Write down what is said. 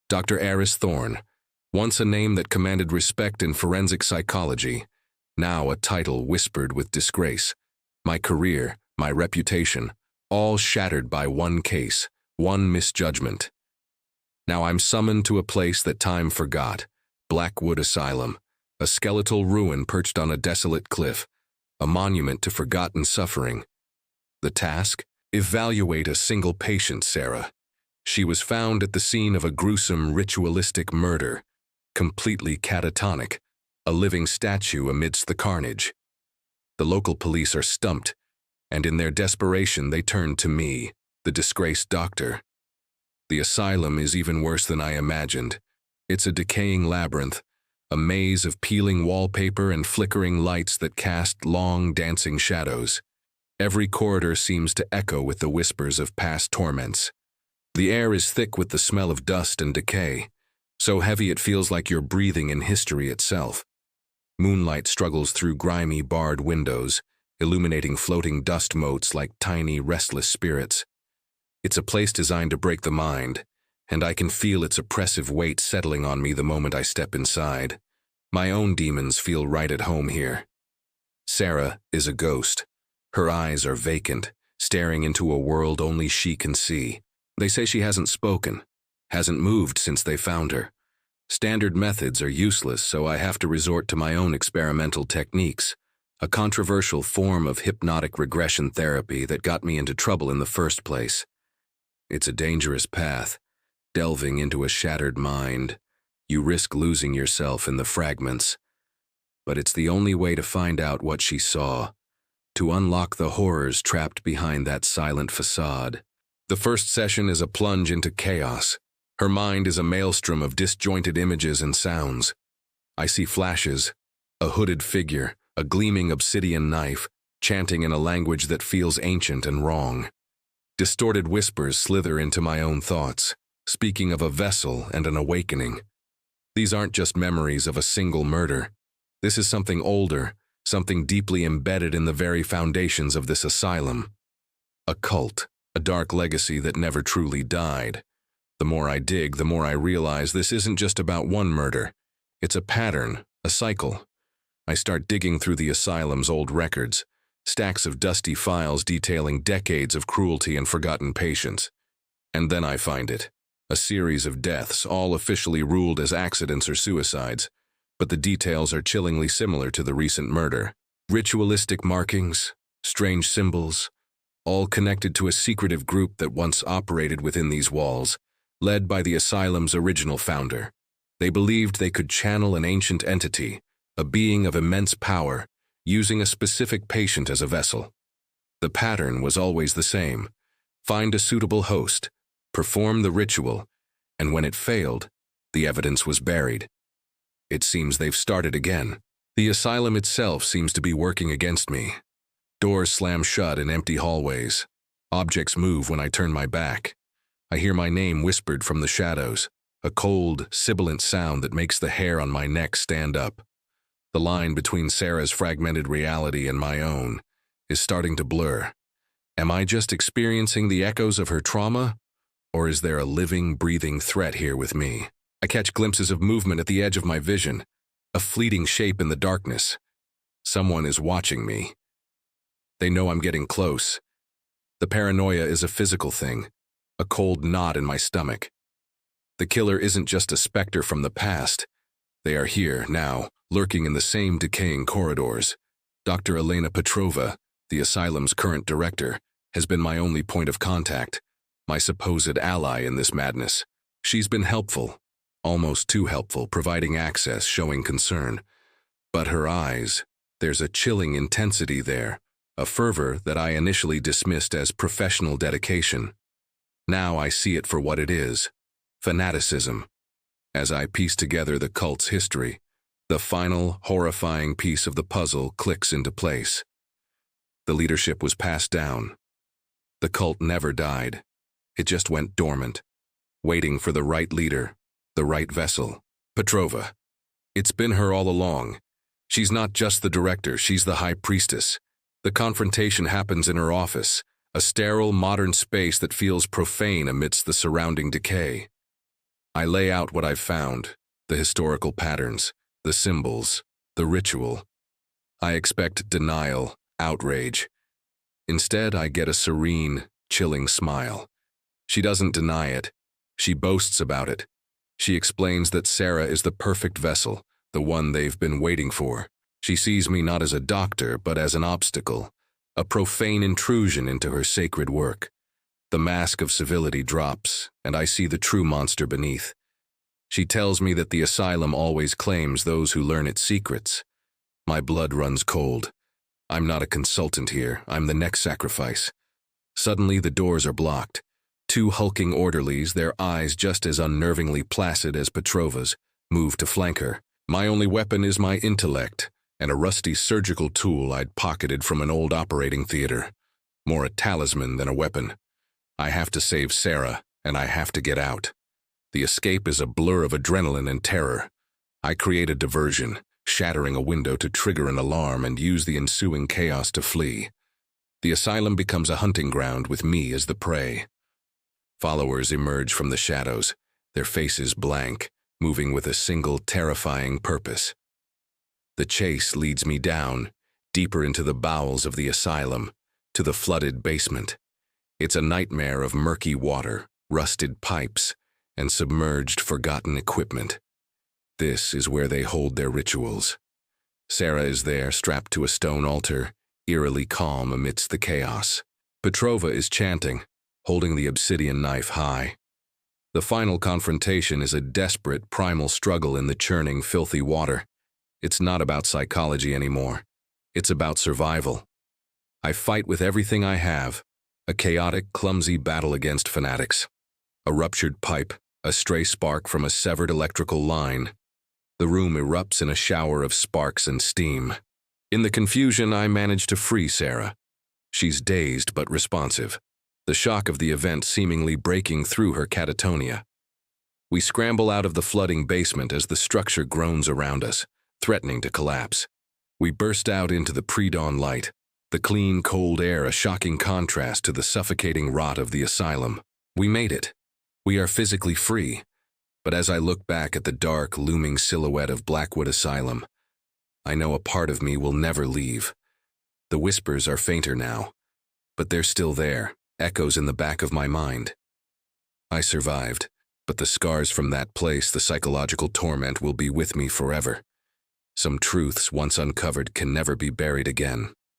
Dr. Aris Thorne, once a name that commanded respect in forensic psychology, now a title whispered with disgrace. My career, my reputation, all shattered by one case, one misjudgment. Now I'm summoned to a place that time forgot, Blackwood Asylum, a skeletal ruin perched on a desolate cliff, a monument to forgotten suffering. The task? Evaluate a single patient, Sarah. She was found at the scene of a gruesome ritualistic murder, completely catatonic, a living statue amidst the carnage. The local police are stumped, and in their desperation they turn to me, the disgraced doctor. The asylum is even worse than I imagined. It's a decaying labyrinth, a maze of peeling wallpaper and flickering lights that cast long, dancing shadows. Every corridor seems to echo with the whispers of past torments. The air is thick with the smell of dust and decay, so heavy it feels like you're breathing in history itself. Moonlight struggles through grimy, barred windows, illuminating floating dust motes like tiny, restless spirits. It's a place designed to break the mind, and I can feel its oppressive weight settling on me the moment I step inside. My own demons feel right at home here. Sarah is a ghost. Her eyes are vacant, staring into a world only she can see. They say she hasn't spoken, hasn't moved since they found her. Standard methods are useless, so I have to resort to my own experimental techniques, a controversial form of hypnotic regression therapy that got me into trouble in the first place. It's a dangerous path, delving into a shattered mind. You risk losing yourself in the fragments. But it's the only way to find out what she saw, to unlock the horrors trapped behind that silent facade. The first session is a plunge into chaos. Her mind is a maelstrom of disjointed images and sounds. I see flashes, a hooded figure, a gleaming obsidian knife, chanting in a language that feels ancient and wrong. Distorted whispers slither into my own thoughts, speaking of a vessel and an awakening. These aren't just memories of a single murder. This is something older, something deeply embedded in the very foundations of this asylum. A cult, a dark legacy that never truly died. The more I dig, the more I realize this isn't just about one murder. It's a pattern, a cycle. I start digging through the asylum's old records, stacks of dusty files detailing decades of cruelty and forgotten patients. And then I find it, a series of deaths, all officially ruled as accidents or suicides, but the details are chillingly similar to the recent murder. Ritualistic markings, strange symbols, all connected to a secretive group that once operated within these walls, led by the asylum's original founder. They believed they could channel an ancient entity, a being of immense power, using a specific patient as a vessel. The pattern was always the same: find a suitable host, perform the ritual, and when it failed, the evidence was buried. It seems they've started again. The asylum itself seems to be working against me. Doors slam shut in empty hallways. Objects move when I turn my back. I hear my name whispered from the shadows, a cold, sibilant sound that makes the hair on my neck stand up. The line between Sarah's fragmented reality and my own is starting to blur. Am I just experiencing the echoes of her trauma, or is there a living, breathing threat here with me? I catch glimpses of movement at the edge of my vision, a fleeting shape in the darkness. Someone is watching me. They know I'm getting close. The paranoia is a physical thing, a cold knot in my stomach. The killer isn't just a specter from the past. They are here, now, lurking in the same decaying corridors. Dr. Elena Petrova, the asylum's current director, has been my only point of contact, my supposed ally in this madness. She's been helpful, almost too helpful, providing access, showing concern. But her eyes, there's a chilling intensity there, a fervor that I initially dismissed as professional dedication. Now I see it for what it is: fanaticism. As I piece together the cult's history, the final, horrifying piece of the puzzle clicks into place. The leadership was passed down. The cult never died. It just went dormant, waiting for the right leader, the right vessel. Petrova. It's been her all along. She's not just the director, she's the high priestess. The confrontation happens in her office, a sterile, modern space that feels profane amidst the surrounding decay. I lay out what I've found, the historical patterns, the symbols, the ritual. I expect denial, outrage. Instead, I get a serene, chilling smile. She doesn't deny it. She boasts about it. She explains that Sarah is the perfect vessel, the one they've been waiting for. She sees me not as a doctor, but as an obstacle, a profane intrusion into her sacred work. The mask of civility drops, and I see the true monster beneath. She tells me that the asylum always claims those who learn its secrets. My blood runs cold. I'm not a consultant here, I'm the next sacrifice. Suddenly the doors are blocked. Two hulking orderlies, their eyes just as unnervingly placid as Petrova's, move to flank her. My only weapon is my intellect, and a rusty surgical tool I'd pocketed from an old operating theater. More a talisman than a weapon. I have to save Sarah, and I have to get out. The escape is a blur of adrenaline and terror. I create a diversion, shattering a window to trigger an alarm and use the ensuing chaos to flee. The asylum becomes a hunting ground with me as the prey. Followers emerge from the shadows, their faces blank, moving with a single terrifying purpose. The chase leads me down, deeper into the bowels of the asylum, to the flooded basement. It's a nightmare of murky water, rusted pipes, and submerged, forgotten equipment. This is where they hold their rituals. Sarah is there, strapped to a stone altar, eerily calm amidst the chaos. Petrova is chanting, holding the obsidian knife high. The final confrontation is a desperate, primal struggle in the churning, filthy water. It's not about psychology anymore. It's about survival. I fight with everything I have, a chaotic, clumsy battle against fanatics. A ruptured pipe, a stray spark from a severed electrical line. The room erupts in a shower of sparks and steam. In the confusion, I manage to free Sarah. She's dazed but responsive, the shock of the event seemingly breaking through her catatonia. We scramble out of the flooding basement as the structure groans around us, threatening to collapse. We burst out into the pre-dawn light, the clean, cold air a shocking contrast to the suffocating rot of the asylum. We made it. We are physically free. But as I look back at the dark, looming silhouette of Blackwood Asylum, I know a part of me will never leave. The whispers are fainter now, but they're still there, echoes in the back of my mind. I survived, but the scars from that place, the psychological torment, will be with me forever. Some truths once uncovered can never be buried again.